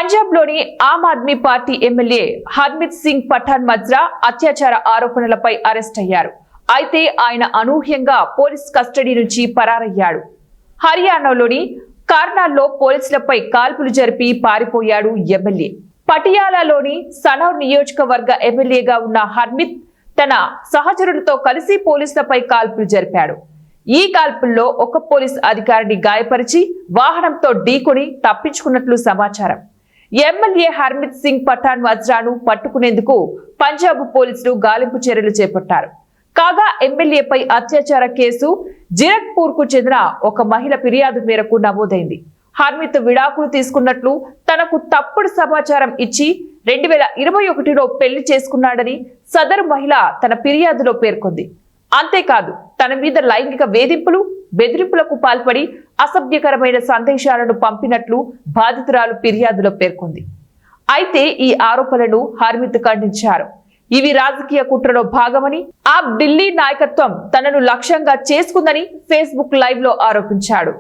పంజాబ్ లోని Aam Aadmi party MLA Harmeet Singh Pathan Majra అత్యాచార ఆరోపణలపై అరెస్ట్ అయ్యారు. అయితే ఆయన అనూహ్యంగా పోలీస్ కస్టడీ నుంచి పరారయ్యాడు. హర్యానాలోని కార్నాల్లో పోలీసులపై కాల్పులు జరిపి పారిపోయాడు ఎమ్మెల్యే. పటియాలాలోని సనౌర్ నియోజకవర్గ ఎమ్మెల్యేగా ఉన్న హర్మిత్ తన సహచరులతో కలిసి పోలీసులపై కాల్పులు జరిపాడు. ఈ కాల్పుల్లో ఒక పోలీస్ అధికారిని గాయపరిచి వాహనంతో ఢీకొని తప్పించుకున్నట్లు సమాచారం. ఎమ్మెల్యే హర్మిత్ సింగ్ పఠాన్ మజ్రాను పట్టుకునేందుకు పంజాబ్ పోలీసులు గాలింపు చర్యలు చేపట్టారు. కాగా ఎమ్మెల్యేపై అత్యాచార కేసు జీరక్పూర్ కు చెందిన ఒక మహిళ ఫిర్యాదు మేరకు నమోదైంది. హర్మిత్ విడాకులు తీసుకున్నట్లు తనకు తప్పుడు సమాచారం ఇచ్చి 2021లో పెళ్లి చేసుకున్నాడని సదరు మహిళ తన ఫిర్యాదులో పేర్కొంది. అంతేకాదు తన మీద లైంగిక వేధింపులు, బెదిరింపులకు పాల్పడి అసభ్యకరమైన సందేశాలను పంపినట్లు బాధితురాలు ఫిర్యాదులో పేర్కొంది. అయితే ఈ ఆరోపణలను హర్మిత్ ఖండించారు. ఇవి రాజకీయ కుట్రలో భాగమని, ఆప్ ఢిల్లీ నాయకత్వం తనను లక్ష్యంగా చేసుకుందని ఫేస్బుక్ లైవ్ లో ఆరోపించాడు.